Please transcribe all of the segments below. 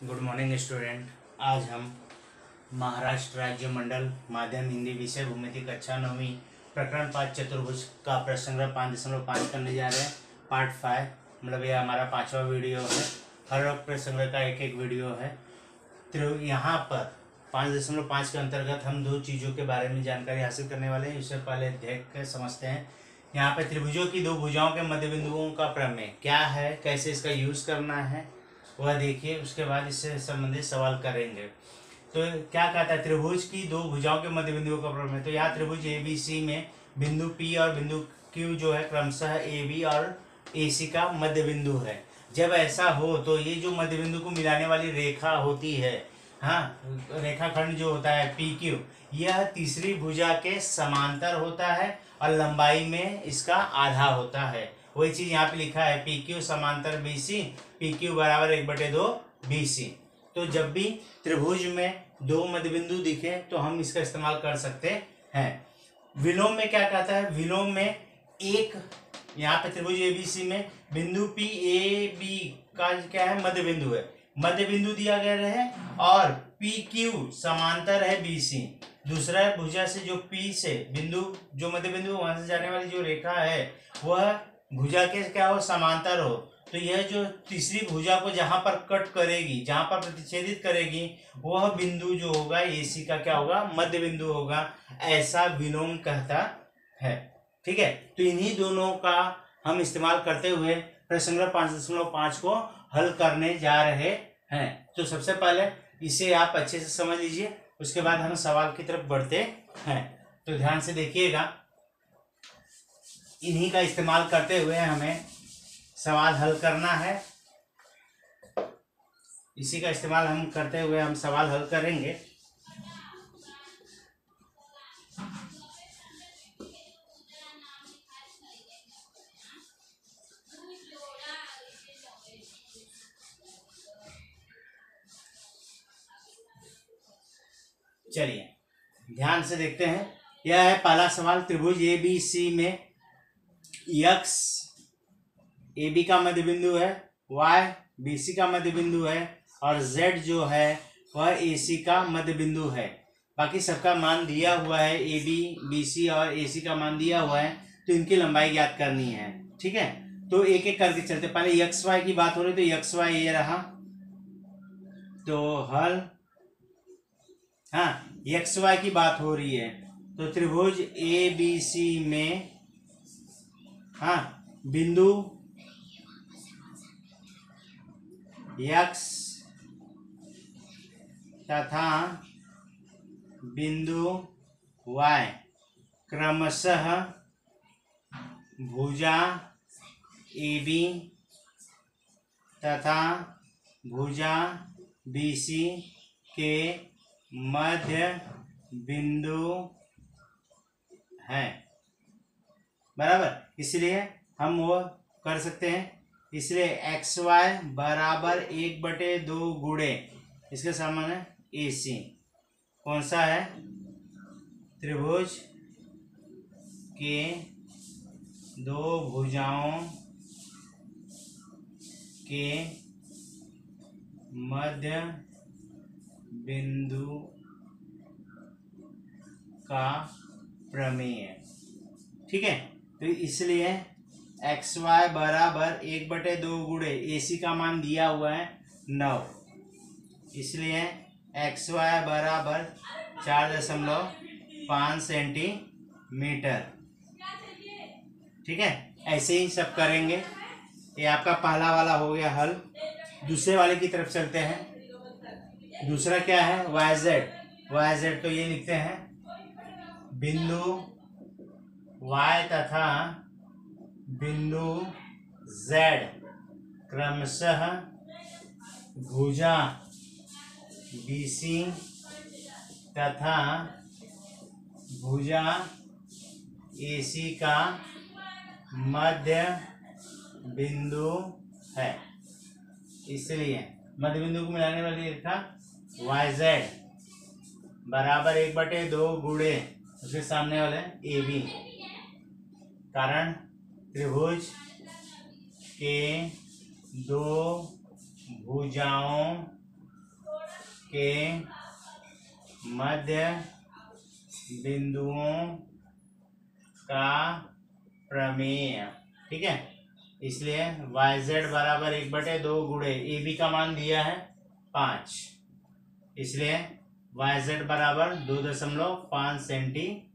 Good morning student. आज हम महाराष्ट्र राज्य मंडल माध्यम हिंदी विषय भूमिति कक्षा 9वीं प्रकरण 5 चतुर्भुज का प्रश्न संग्रह 5.5 करने जा रहे हैं। पार्ट 5 मतलब ये हमारा 5वां वीडियो है। हर प्रश्न संग्रह का एक एक वीडियो है। तो यहाँ पर 5.5 के अंतर्गत हम दो चीज़ों के बारे में जानकारी हासिल करने वाले हैं। इससे पहले देख कर समझते हैं। यहाँ पे त्रिभुजों की दो भुजाओं के मध्य बिंदुओं का प्रमेय क्या है, कैसे इसका यूज़ करना है वह देखिए। उसके बाद इससे संबंधित सवाल करेंगे। तो क्या कहता है, त्रिभुज की दो भुजाओं के मध्य बिंदुओं का प्रमेय। तो यहाँ त्रिभुज ABC में बिंदु P और बिंदु Q जो है क्रमशः AB और AC का मध्य बिंदु है। जब ऐसा हो तो ये जो मध्य बिंदु को मिलाने वाली रेखा होती है, हाँ, रेखाखंड जो होता है PQ, यह तीसरी भुजा के समांतर होता है और लंबाई में इसका आधा होता है। वही चीज यहाँ पे लिखा है, PQ समांतर BC, PQ बराबर 1/2 BC। तो जब भी त्रिभुज में दो मध्य बिंदु दिखे तो हम इसका इस्तेमाल कर सकते हैं। विलोम में क्या कहता है, विलोम में एक यहाँ पे त्रिभुज ABC में बिंदु PAB का क्या है, मध्य बिंदु है, मध्य बिंदु दिया गया है और PQ समांतर है BC। दूसरा भुजा से जो P से बिंदु जो मध्य बिंदु वहां से जाने वाली जो रेखा है वह भुजा के क्या हो, समांतर हो। तो यह जो तीसरी भुजा को जहां पर कट करेगी, जहां पर प्रतिच्छेदित करेगी, वह बिंदु जो होगा AC का क्या होगा, मध्य बिंदु होगा। ऐसा विलोम कहता है। ठीक है, तो इन्हीं दोनों का हम इस्तेमाल करते हुए प्रश्न संग्रह 5.5 को हल करने जा रहे हैं। तो सबसे पहले इसे आप अच्छे से समझ लीजिए, उसके बाद हम सवाल की तरफ बढ़ते हैं। तो ध्यान से देखिएगा, इन्हीं का इस्तेमाल करते हुए हमें सवाल हल करना है। इसी का इस्तेमाल हम करते हुए हम सवाल हल करेंगे। चलिए ध्यान से देखते हैं। यह है पहला सवाल। त्रिभुज ABC में x AB का मध्य बिंदु है, y BC का मध्य बिंदु है और z जो है वह AC का मध्य बिंदु है। बाकी सबका मान दिया हुआ है, AB BC और AC का मान दिया हुआ है। तो इनकी लंबाई ज्ञात करनी है। ठीक है, तो एक एक करके चलते। पहले XY की बात हो रही तो XY ये रहा, तो हल। हाँ, XY की बात हो रही है तो त्रिभुज ABC में, हाँ, बिंदु X तथा बिंदु Y क्रमशः भुजा AB तथा भुजा BC के मध्य बिंदु है। बराबर, इसलिए हम वो कर सकते हैं। इसलिए XY बराबर 1/2 गुणे इसके सामने AC कौन सा है, त्रिभुज के दो भुजाओं के मध्य बिंदु का प्रमेय। ठीक है, तो इसलिए XY बराबर 1/2 गुणे AC का मान दिया हुआ है 9, इसलिए XY बराबर 4.5 सेंटीमीटर। ठीक है, ऐसे ही सब करेंगे। ये आपका पहला वाला हो गया हल। दूसरे वाले की तरफ चलते हैं। दूसरा क्या है, YZ तो ये लिखते हैं, बिंदु Y तथा बिंदु Z क्रमशः भुजा BC तथा भुजा AC का मध्य बिंदु है। इसलिए मध्य बिंदु को मिलाने वाली रेखा YZ बराबर 1/2 गुणे उसके सामने वाले AB। कारण त्रिभुज के दो भुजाओं के मध्य बिंदुओं का प्रमेय। ठीक है, इसलिए YZ बराबर 1/2 गुणे AB का मान दिया है 5, इसलिए YZ बराबर 2.5 सेंटीमीटर।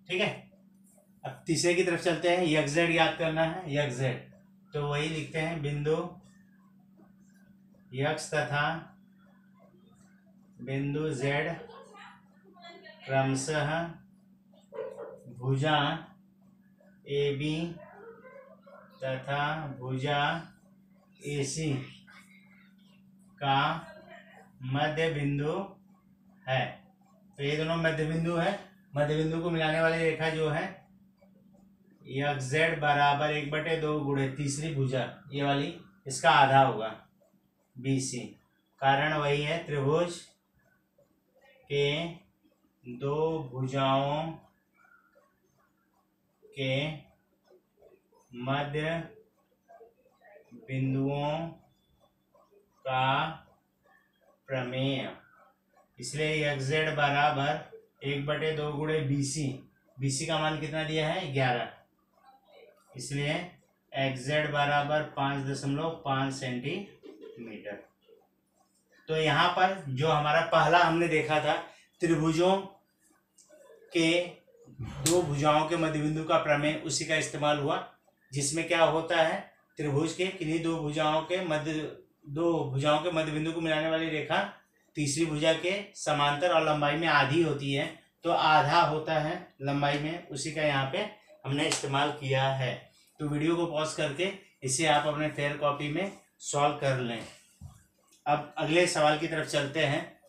ठीक है, अब तीसरे की तरफ चलते हैं। YZ याद करना है, YZ तो वही लिखते हैं, बिंदु X तथा बिंदु Z क्रमशः भुजा AB तथा भुजा AC का मध्य बिंदु है। तो ये दोनों मध्य बिंदु है। मध्य बिंदु को मिलाने वाली रेखा जो है YZ बराबर 1/2 गुणे तीसरी भुजा, ये वाली, इसका आधा होगा BC। कारण वही है, त्रिभुज के दो भुजाओं के मध्य बिंदुओं का प्रमेय। इसलिए YZ बराबर 1/2 गुणे BC। BC का मान कितना दिया है 11, इसलिए XZ बराबर 5.5 सेंटीमीटर। तो यहाँ पर जो हमारा पहला हमने देखा था, त्रिभुजों के दो भुजाओं के मध्य बिंदु का प्रमेय, उसी का इस्तेमाल हुआ, जिसमें क्या होता है, त्रिभुज के किन्हीं दो भुजाओं के मध्य बिंदु को मिलाने वाली रेखा तीसरी भुजा के समांतर और लंबाई में आधी होती है, तो आधा होता है लंबाई में, उसी का यहाँ पे हमने इस्तेमाल किया है। तो वीडियो को पॉज करके इसे आप अपने फेयर कॉपी में सॉल्व कर लें। अब अगले सवाल की तरफ चलते हैं।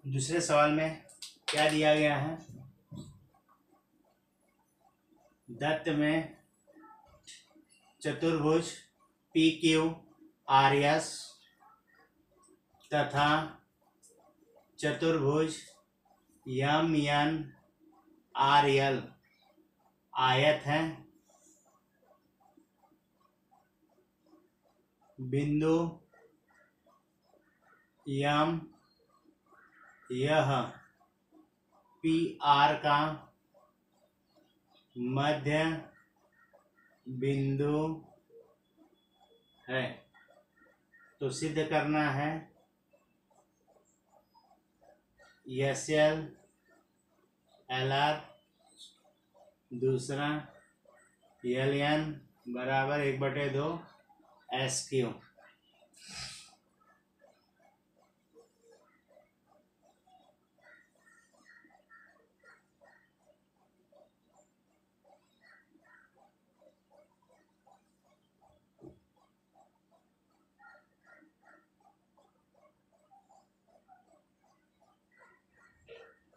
दूसरे सवाल में क्या दिया गया है, दत्त में चतुर्भुज PQRS तथा चतुर्भुज MNRL आयत है। बिंदु M यह PR का मध्य बिंदु है। तो सिद्ध करना है SL LR, दूसरा LN बराबर 1/2 SQ।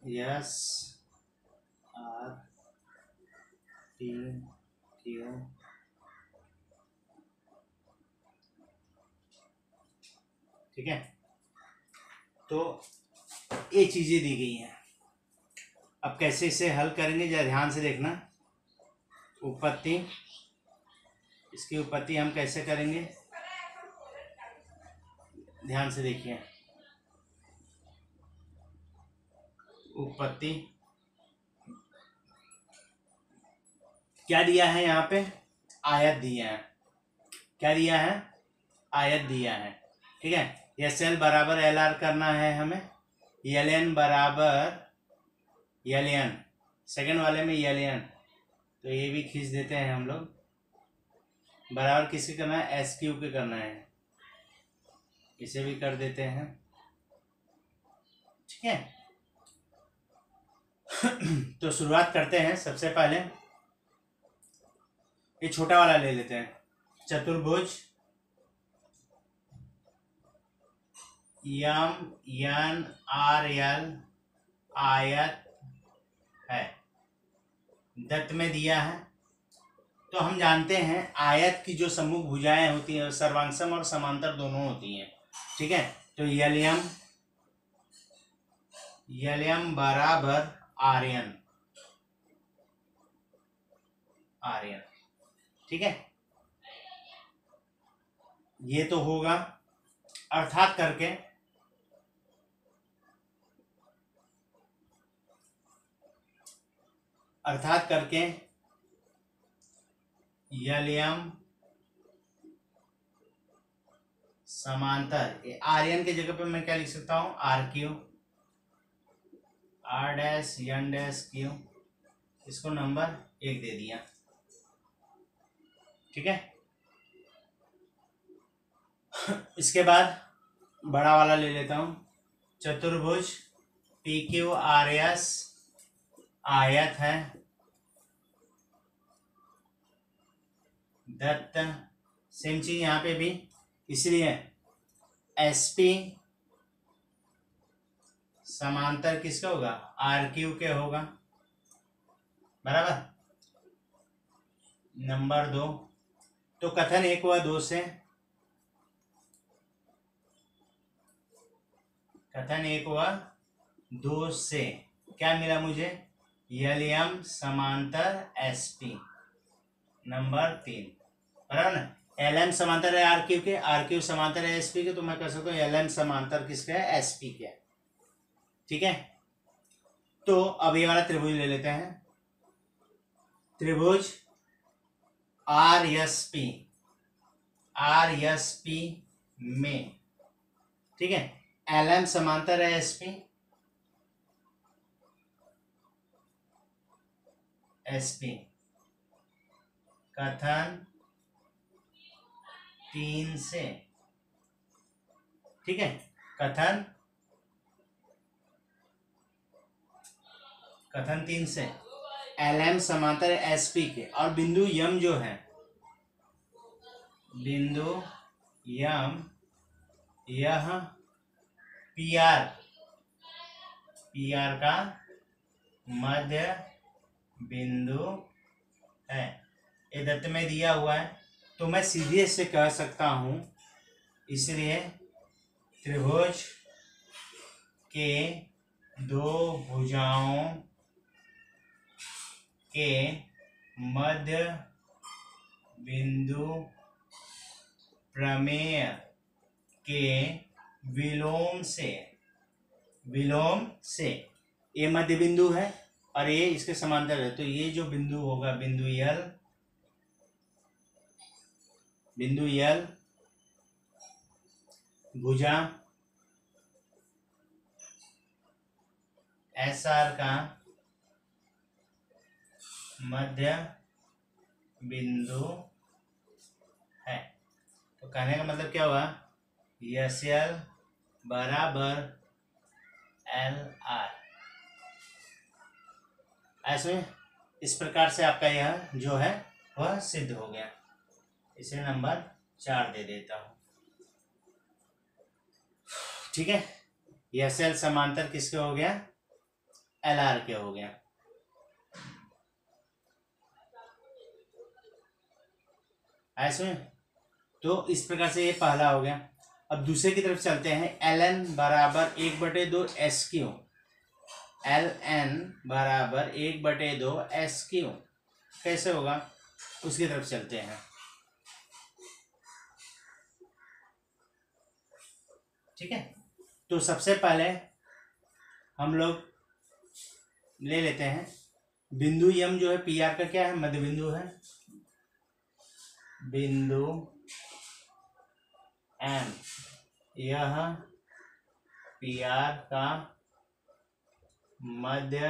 SRTQ ठीक है। तो ये चीजें दी गई हैं। अब कैसे इसे हल करेंगे जरा ध्यान से देखना। उत्पत्ति, इसकी उत्पत्ति हम कैसे करेंगे, ध्यान से देखिए। उत्पत्ति क्या दिया है, यहाँ पे आयत दिया है। क्या दिया है, आयत दिया है। ठीक है, SL बराबर LR करना है हमें, LN बराबर LN, सेकंड वाले में LN, तो ये भी खींच देते हैं हम लोग। बराबर किसके करना है, SQ के करना है, इसे भी कर देते हैं। ठीक है। तो शुरुआत करते हैं। सबसे पहले ये छोटा वाला ले लेते हैं। चतुर्भुज यम एन आर एल आयत है, दत्त में दिया है। तो हम जानते हैं आयत की जो सम्मुख भुजाएं होती हैं सर्वांगसम और समांतर दोनों होती हैं। ठीक है। तो यलयम बराबर आर्यन, ठीक है। ये तो होगा अर्थात करके यलयम समांतर, आर्यन की जगह पे मैं क्या लिख सकता हूं, R Q, R dash N dash Q, इसको नंबर 1 दे दिया। ठीक है। इसके बाद बड़ा वाला ले लेता हूं। चतुर्भुज पी क्यू आर एस आयत है, दत्त, सेम चीज यहां पे भी, इसलिए एसपी समांतर किसका होगा, आर क्यू के होगा, बराबर। नंबर 2, तो कथन 1 व 2 से, कथन 1 व 2 से क्या मिला मुझे, यलयम समांतर एसपी, नंबर 3, बराबर ना। एलएम समांतर है आर क्यू के, आर क्यू समांतर है एसपी के, तो मैं कह सकता हूँ एलएम समांतर किसका है, एसपी के। ठीक है। तो अब ये वाला त्रिभुज ले लेते हैं। त्रिभुज आर एस पी में, ठीक है, एलएम समांतर है एसपी, कथन 3 से, ठीक है, कथन 3 से एलएम समांतर एसपी के, और बिंदु यम जो है, बिंदु यम यह पीआर का मध्य बिंदु है, ये दत्त में दिया हुआ है। तो मैं सीधे से कह सकता हूं, इसलिए त्रिभुज के 2 भुजाओं के मध्य बिंदु प्रमेय के विलोम से ये मध्य बिंदु है और ये इसके समांतर है। तो ये जो बिंदु होगा, बिंदु यल भुजा एस आर का मध्य बिंदु है। तो कहने का मतलब क्या हुआ, यस एल बराबर एल आर। ऐसे इस प्रकार से आपका यह जो है वह सिद्ध हो गया। इसे नंबर 4 दे देता हूं। ठीक है। यस एल समांतर किसके हो गया, एल आर के हो गया। ऐसे तो इस प्रकार से ये पहला हो गया। अब दूसरे की तरफ चलते हैं। एल एन बराबर 1/2 एस क्यू, एल एन बराबर 1/2 एस क्यू कैसे होगा, उसकी तरफ चलते हैं। ठीक है। तो सबसे पहले हम लोग ले लेते हैं बिंदु यम जो है पी आर का क्या है, मध्य बिंदु है। बिंदु एम यह पी आर का मध्य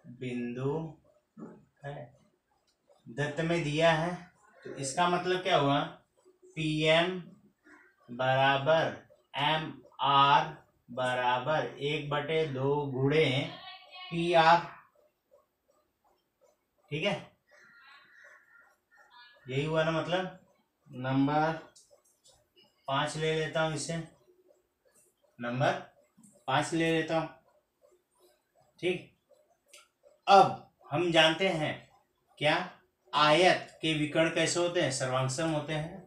बिंदु है, दत्त में दिया है। तो इसका मतलब क्या हुआ, पी एम बराबर एम आर बराबर 1/2 गुणे PR। ठीक है, यही हुआ ना, मतलब नंबर 5 ले लेता हूं, इसे नंबर 5 ले लेता हूं। ठीक, अब हम जानते हैं क्या, आयत के विकर्ण कैसे होते हैं, सर्वांगसम होते हैं।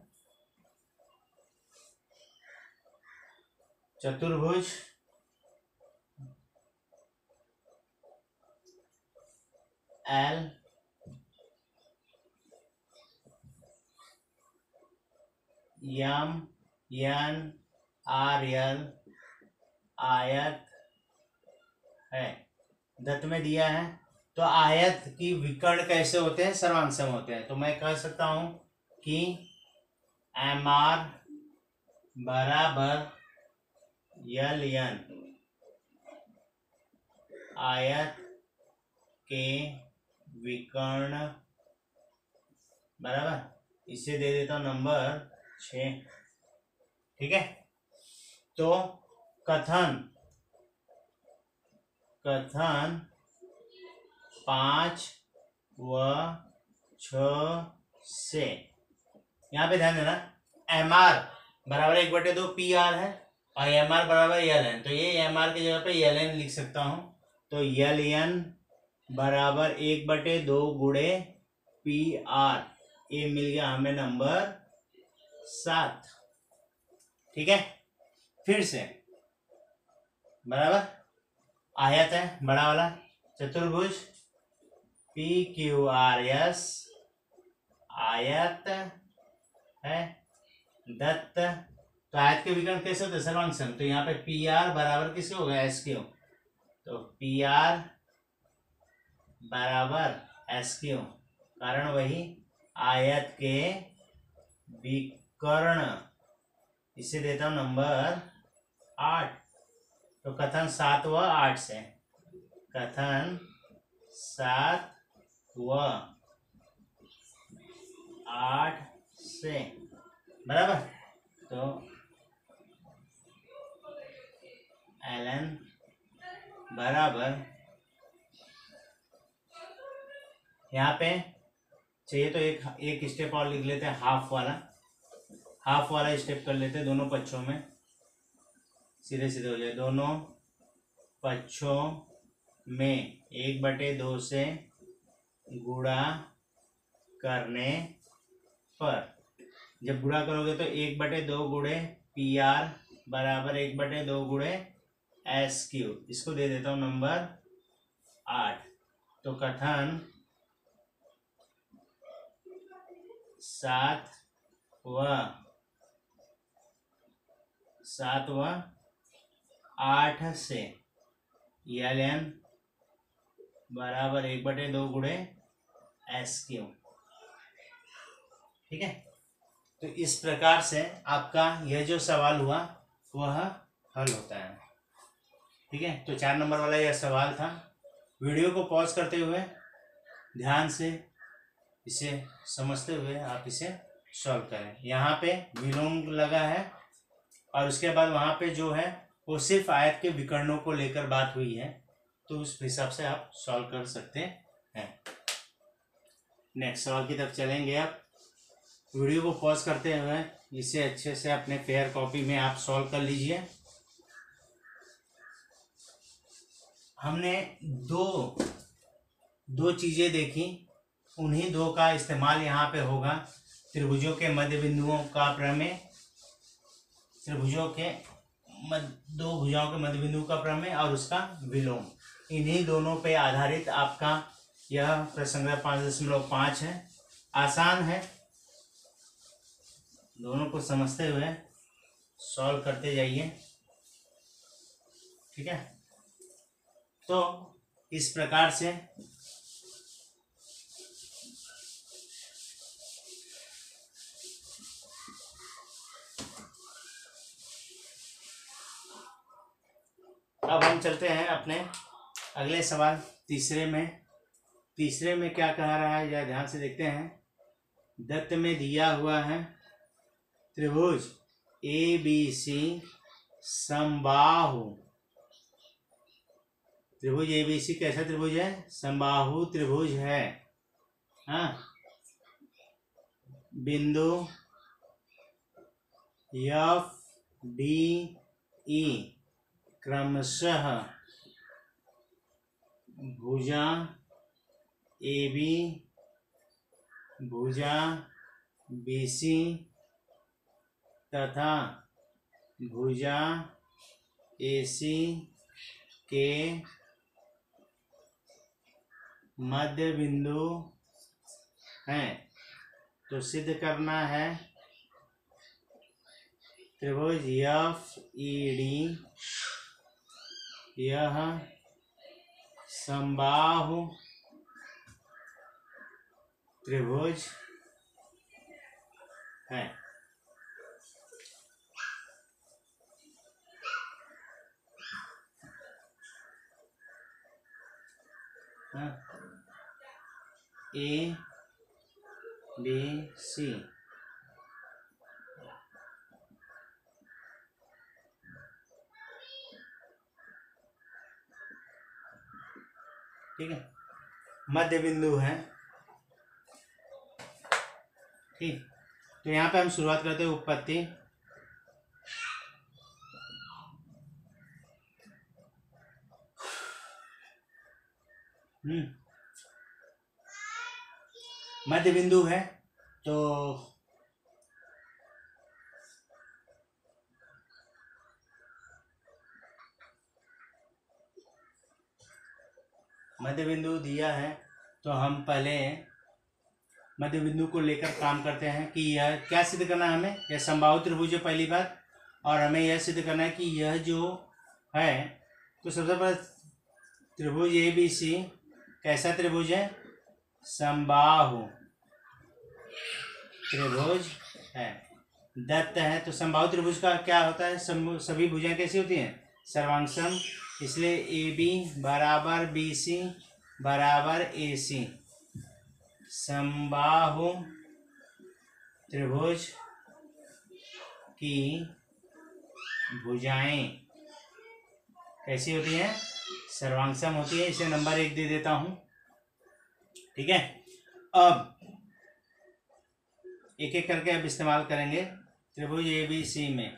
चतुर्भुज L M N R L आयत है, दत्त में दिया है। तो आयत की विकर्ण कैसे होते हैं, सर्वांगसम होते हैं। तो मैं कह सकता हूं कि MR बराबर LN आयत के विकर्ण बराबर, इसे दे देता हूं नंबर 6। ठीक है, तो कथन 5 व 6 से, यहाँ पे ध्यान देना, MR बराबर 1/2 PR है और MR बराबर LN, तो ये MR की जगह पे LN लिख सकता हूं। तो LN बराबर 1/2 गुणे PR, ये मिल गया हमें नंबर 7। ठीक है, फिर से बराबर आयत है बड़ा वाला, चतुर्भुज PQRS आयत है, दत्त। तो आयत के विकर्ण कैसे होते हैं, सर्वांगसम। तो यहाँ पे PR बराबर किसके होगा, SQ। तो PR बराबर SQ, कारण वही आयत के विकर्ण, इसे देता हूं नंबर 8। तो कथन 7 व 8 से, कथन 7 व 8 से बराबर, तो LN बराबर, यहाँ पे चाहिए तो एक स्टेप और लिख लेते हैं, हाफ वाला स्टेप कर लेते हैं दोनों पक्षों में, सीधे सीधे हो जाए। दोनों पक्षों में 1/2 से गुणा करने पर, जब गुणा करोगे तो 1/2 गुणे PR बराबर 1/2 गुणे SQ, इसको दे देता हूं नंबर 8। तो कथन 7 व 8 से LN बराबर 1/2 गुणे SQ। ठीक है, तो इस प्रकार से आपका यह जो सवाल हुआ वह हल होता है। ठीक है, तो 4 नंबर वाला यह सवाल था। वीडियो को पॉज करते हुए ध्यान से इसे समझते हुए आप इसे सॉल्व करें। यहाँ पे विलोम लगा है और उसके बाद वहाँ पे जो है वो सिर्फ आयत के विकर्णों को लेकर बात हुई है, तो उस हिसाब से आप सॉल्व कर सकते हैं। नेक्स्ट सवाल की तरफ चलेंगे। आप वीडियो को पॉज करते हुए इसे अच्छे से अपने फेयर कॉपी में आप सॉल्व कर लीजिए। हमने दो चीजें देखी, उन्हीं दो का इस्तेमाल यहाँ पे होगा। त्रिभुजों के मध्य बिंदुओं का प्रमेय, दो भुजाओं के मध्य बिंदु का प्रमेय और उसका विलोम, इन्हीं दोनों पे आधारित आपका यह प्रश्न 5.5 है। आसान है, दोनों को समझते हुए सॉल्व करते जाइए। ठीक है, तो इस प्रकार से अब हम चलते हैं अपने अगले सवाल तीसरे में क्या कह रहा है या ध्यान से देखते हैं। दत्त में दिया हुआ है त्रिभुज ABC समबाहु त्रिभुज एबीसी कैसा त्रिभुज है? समबाहु त्रिभुज है। हाँ, बिंदु एफ डी ई क्रमशः भुजा ए बी भुजा बीसी तथा भुजा एसी के मध्य बिंदु हैं। तो सिद्ध करना है त्रिभुज एफ ई डी यह समबाहु त्रिभुज है। ए बी सी ठीक है, मध्य बिंदु है। ठीक, तो यहाँ पे हम शुरुआत करते हैं उत्पत्ति। मध्य बिंदु है तो मध्य बिंदु दिया है तो हम पहले मध्य बिंदु को लेकर काम करते हैं कि यह क्या सिद्ध करना है हमें। यह समबाहु त्रिभुज है पहली बात, और हमें यह सिद्ध करना है कि यह जो है, तो सबसे पहले त्रिभुज ए बी सी कैसा त्रिभुज है? समबाहु त्रिभुज है, दत्त है। तो समबाहु त्रिभुज का क्या होता है? सभी भुजाएं कैसी होती हैं? सर्वांगसम। इसलिए ए बी बराबर बी सी बराबर ए सी। समबाहु त्रिभुज की भुजाएं कैसी होती हैं? सर्वांगसम होती है। इसे नंबर 1 दे देता हूं। ठीक है, अब एक एक करके अब इस्तेमाल करेंगे त्रिभुज ए बी सी में,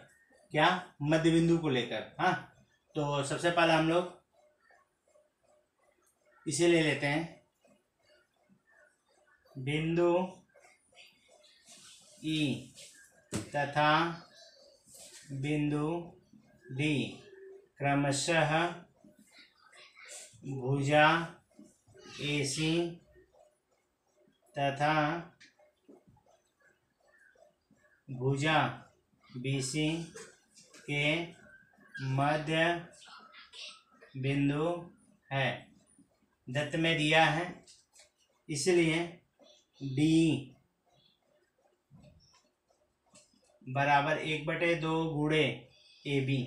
क्या? मध्य बिंदु को लेकर। हाँ, तो सबसे पहले हम लोग इसे ले लेते हैं, बिंदु ई तथा बिंदु डी क्रमशः भुजा एसी तथा भुजा बीसी के मध्य बिंदु है। दत्त में दिया है, इसलिए डी बराबर 1/2 गुणे ए बी।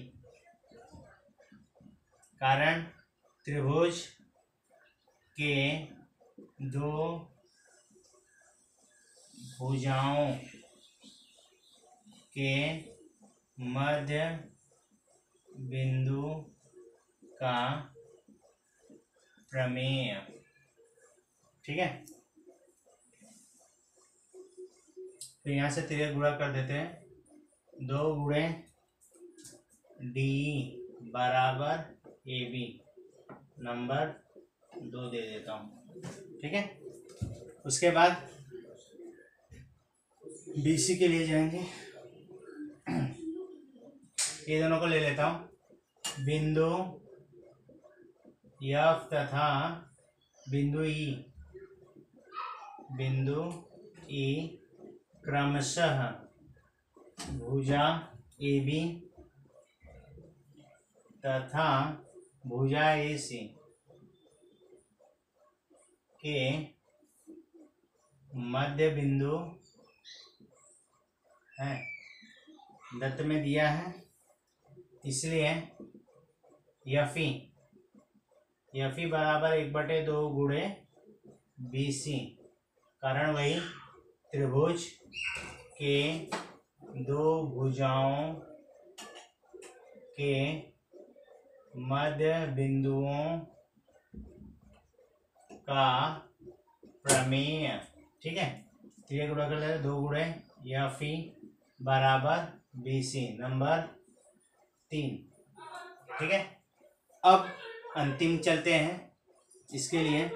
कारण त्रिभुज के दो भुजाओं के मध्य बिंदु का प्रमेय। ठीक है, तो यहाँ से तिर्यक गुणा कर देते हैं। 2 गुणे डी बराबर ए बी, नंबर 2 दे देता हूँ। ठीक है, उसके बाद बीसी के लिए जाएंगे। ये दोनों को ले लेता हूँ, बिंदु एफ तथा बिंदु ई क्रमशः भुजा ए बी तथा भुजा ए सी के मध्य बिंदु है। दत्त में दिया है, इसलिए यफी बराबर 1/2 गुणे बीसी। कारण वही त्रिभुज के दो भुजाओं के मध्य बिंदुओं का प्रमेय। ठीक है, तो ये गुणा कर ले, 2 गुणे एफ ई बराबर बी सी, नंबर 3। ठीक है, अब अंतिम चलते हैं इसके लिए।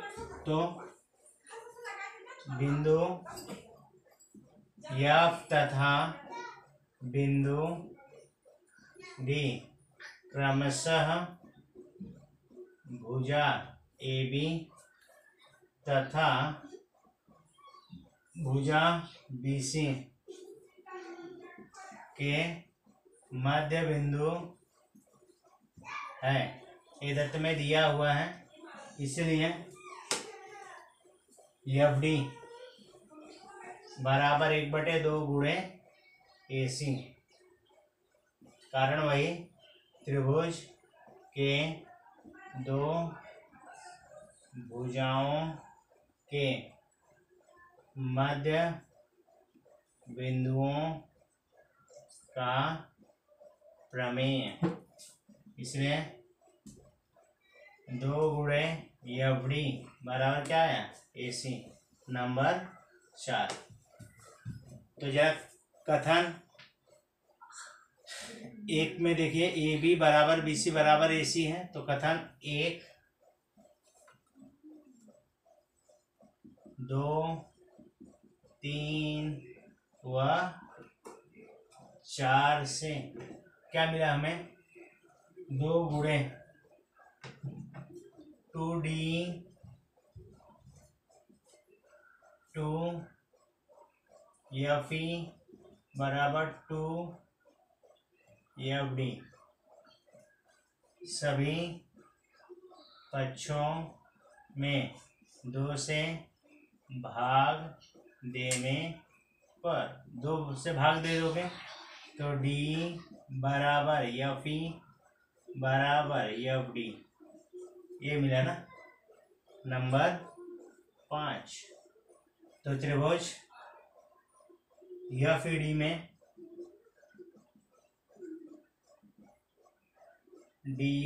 तो बिंदु एफ तथा बिंदु डी क्रमशः भुजा ए बी तथा भुजा बी सी के मध्य बिंदु है। ये दत्त में दिया हुआ है, इसलिए एफ डी बराबर 1/2 गुणे ए सी। कारण वही, त्रिभुज के 2 भुजाओं के मध्य बिंदुओं का प्रमेय। इसलिए 2 गुणे एफ डी बराबर क्या है, ए सी, नंबर 4। तो जरा कथन 1 में देखिए, ए बी बराबर बी सी बराबर ए सी है। तो कथन 1, 2, 3 व 4 से क्या मिला हमें, 2 गुणे 2D 2 एफ ई बराबर 2 एफ डी। सभी पक्षों में 2 से भाग देने पर, 2 से भाग दे दोगे तो डी बराबर एफ ई बराबर एफ डी, ये मिला ना, नंबर 5। तो त्रिभुज एफ ई डी में डी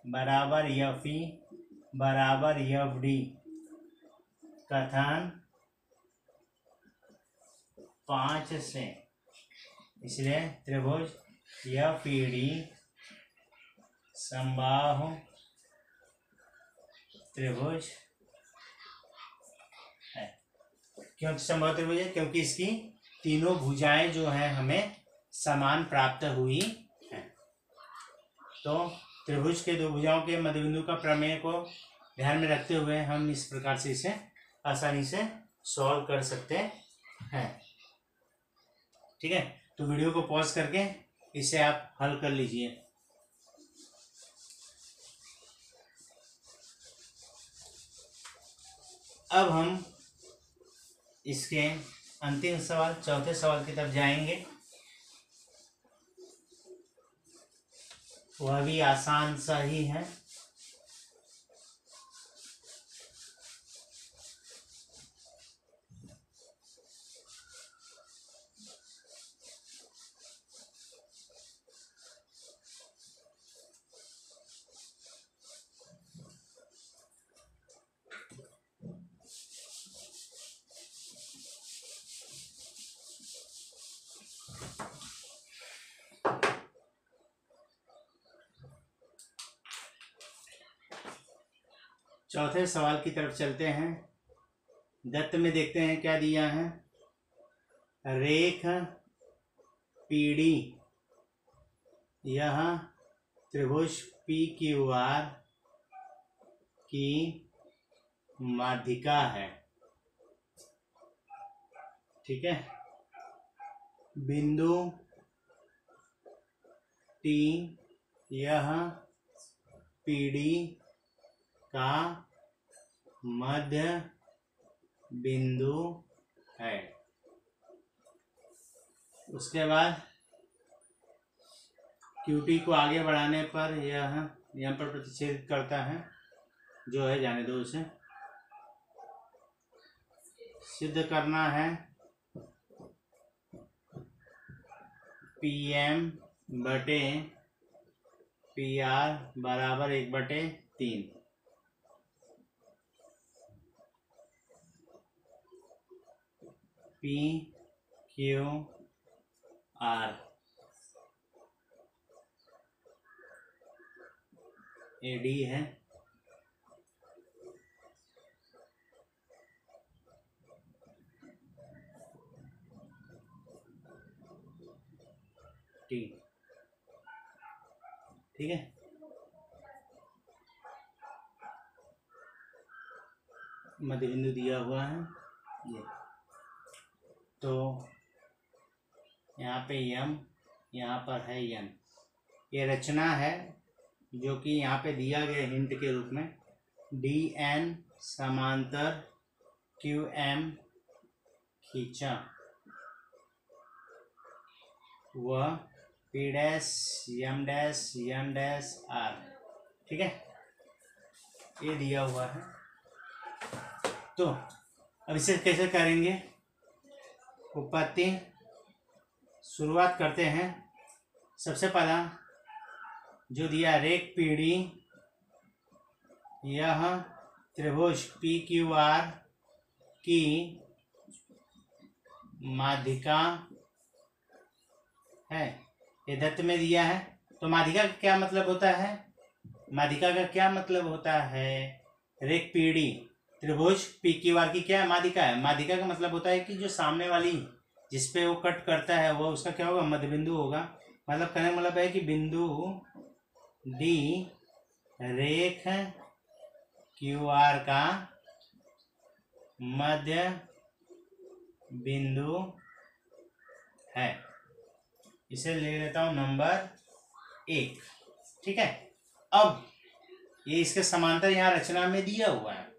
बराबर एफ ई बराबर एफ डी, कथन 5 से, इसलिए त्रिभुज एफ ई डी समबाहु त्रिभुज है। क्यों समबाहु त्रिभुज है? क्योंकि इसकी तीनों भुजाएं जो हैं हमें समान प्राप्त हुई हैं। तो त्रिभुज के 2 भुजाओं के मध्यबिंदु का प्रमेय को ध्यान में रखते हुए हम इस प्रकार से इसे आसानी से सॉल्व कर सकते हैं। ठीक है, तो वीडियो को पॉज करके इसे आप हल कर लीजिए। अब हम इसके अंतिम सवाल, चौथे सवाल की तरफ जाएंगे। वह भी आसान सा ही है। चौथे सवाल की तरफ चलते हैं। दत्त में देखते हैं क्या दिया है। रेख पीडी यह त्रिभुज पी क्यू आर की माध्यिका है। ठीक है, बिंदु टी यह पीडी का मध्य बिंदु है। उसके बाद क्यूटी को आगे बढ़ाने पर यह यहाँ पर प्रतिच्छेद करता है, जो है जाने दो उसे। सिद्ध करना है PM/2 पी आर बराबर 1/3। P Q R A D है, टी, ठीक है। मध्य बिंदु दिया हुआ है ये, तो यहाँ पे यम, यहाँ पर है यन। ये रचना है जो कि यहाँ पे दिया गया हिंट के रूप में, डी एन समांतर क्यू एम खींचा व P dash M dash N dash R, ठीक है, ये दिया हुआ है। तो अब इसे कैसे करेंगे, उत्पत्ति शुरुआत करते हैं। सबसे पहला जो दिया रेख पीढ़ी, यह त्रिभुज पी क्यू आर की माध्यिका है, ये दत्त में दिया है। तो माध्यिका का क्या मतलब होता है, माध्यिका का क्या मतलब होता है, रेख पीढ़ी त्रिभुज पी क्यू आर की क्या माध्यिका है। माध्यिका का मतलब होता है कि जो सामने वाली जिसपे वो कट करता है वो उसका क्या होगा, मध्य बिंदु होगा। मतलब कहने का मतलब है कि बिंदु डी रेख क्यू आर का मध्य बिंदु है। इसे ले लेता हूं नंबर 1, ठीक है। अब ये इसके समांतर यहाँ रचना में दिया हुआ है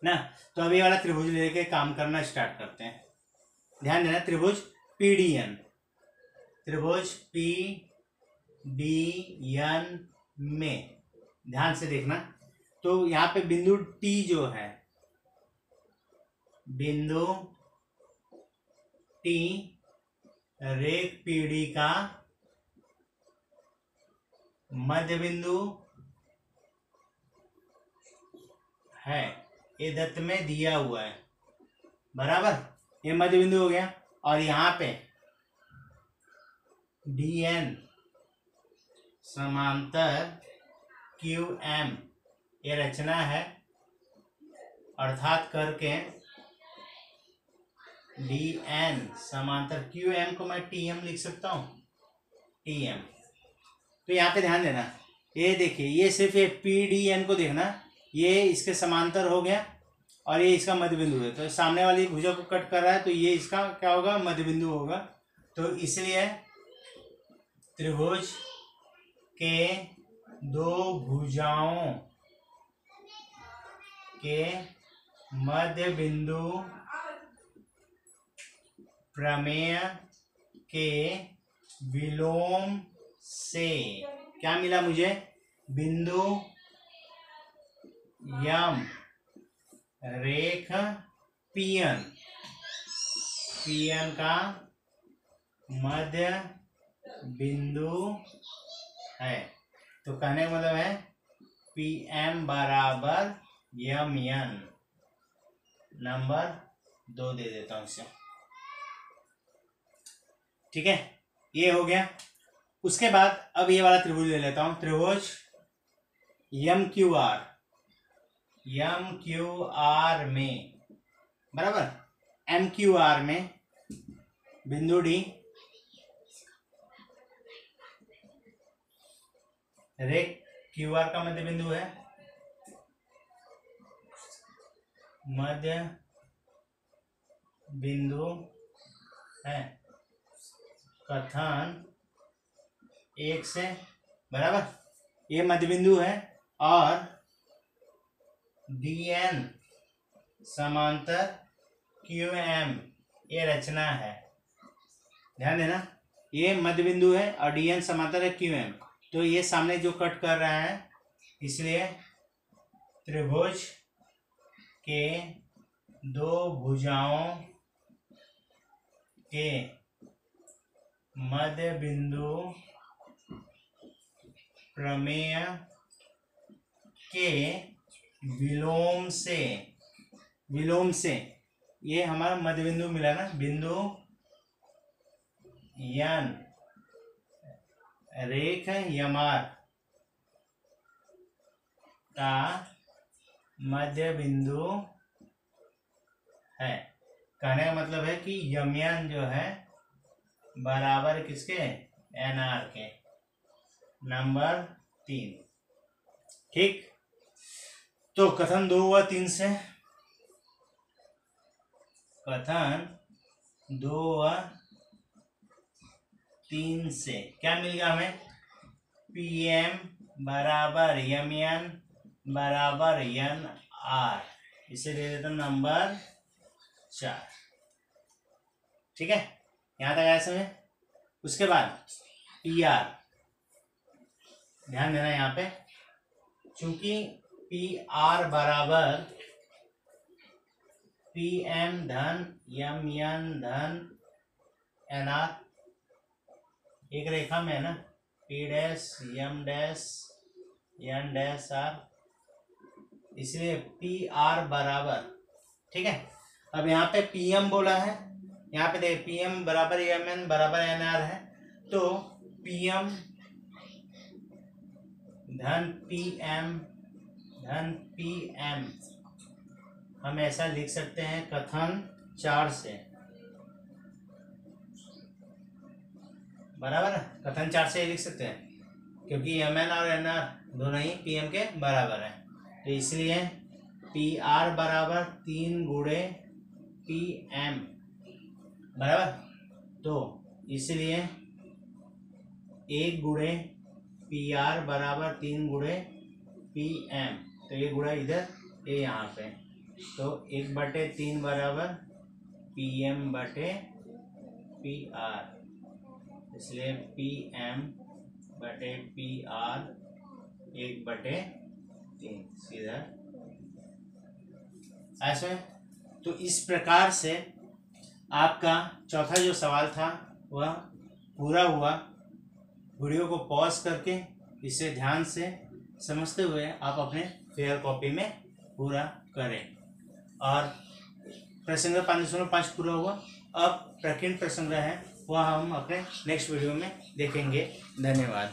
ना, तो अब ये वाला त्रिभुज लेके काम करना स्टार्ट करते हैं। ध्यान देना, त्रिभुज पीडीएन, त्रिभुज पी डी एन में ध्यान से देखना। तो यहाँ पे बिंदु टी जो है, बिंदु टी रेख पीढ़ी का मध्य बिंदु है, ये दत्त में दिया हुआ है, बराबर। ये मध्य बिंदु हो गया। और यहाँ पे डी एन समांतर क्यू एम ये रचना है, अर्थात करके डी एन समांतर क्यू एम को मैं टी एम लिख सकता हूँ, टी एम। तो यहाँ पे ध्यान देना, ये देखिए, ये सिर्फ ये पी डी एन को देखना, ये इसके समांतर हो गया और ये इसका मध्य बिंदु है। तो सामने वाली भुजा को कट कर रहा है, तो ये इसका क्या होगा, मध्य बिंदु होगा। तो इसलिए त्रिभुज के दो भुजाओं के मध्य बिंदु प्रमेय के विलोम से क्या मिला मुझे, बिंदु यम रेख पीएन, पीएन का मध्य बिंदु है। तो कहने का मतलब है पी एम बराबर यम एन, नंबर 2 दे देता हूं इसे, ठीक है। ये हो गया। उसके बाद अब ये वाला त्रिभुज ले लेता हूं, त्रिभुज M Q R, M Q R में, बराबर, एम क्यू आर में बिंदु डी रेख क्यू आर का मध्य बिंदु है, मध्य बिंदु है, कथन 1 से, बराबर, ये मध्य बिंदु है। और डी एन समांतर क्यू एम ये रचना है, ध्यान देना, ये मध्य बिंदु है और डी एन समांतर है क्यू एम। तो ये सामने जो कट कर रहा है, इसलिए त्रिभुज के दो भुजाओं के मध्य बिंदु प्रमेय के विलोम से ये हमारा मध्य बिंदु मिला ना, बिंदु यन रेख यमार का मध्य बिंदु है। कहने का मतलब है कि यमयन जो है बराबर किसके, एनआर के। नंबर 3, ठीक। तो कथन 2 व 3 से, कथन 2 व 3 से क्या मिल गया हमें, PM बराबर यमयन बराबर एन आर, इसे दे देता नंबर 4। ठीक है, यहां तक आया समझ। उसके बाद PR, ध्यान देना यहाँ पे, चूंकि PR बराबर PM धन यमयन धन NR एक रेखा में है ना, P dash M dash N dash R, इसलिए PR बराबर, ठीक है। अब यहाँ पे PM बोला है, यहाँ पे देख PM बराबर MN बराबर NR है, तो PM धन PM हम ऐसा लिख सकते हैं कथन 4 से, बराबर है। कथन 4 से लिख सकते हैं क्योंकि MN और NR दोनों ही PM के बराबर है, तो इसलिए PR बराबर 3 गुणे PM, बराबर। तो इसलिए 1 गुणे PR बराबर 3 गुणे PM, तो ये गुणा इधर, ये यहाँ पे, तो 1/3 बराबर PM बटे PR, इसलिए PM बटे PR 1/3 सीधा ऐसे। तो इस प्रकार से आपका चौथा जो सवाल था वह पूरा हुआ। वीडियो को पॉज करके इसे ध्यान से समझते हुए आप अपने फेयर कॉपी में पूरा करें। और प्रसंग 5.5 पूरा हुआ। अब प्रकीर्ण प्रसंग है वह हम अपने नेक्स्ट वीडियो में देखेंगे। धन्यवाद।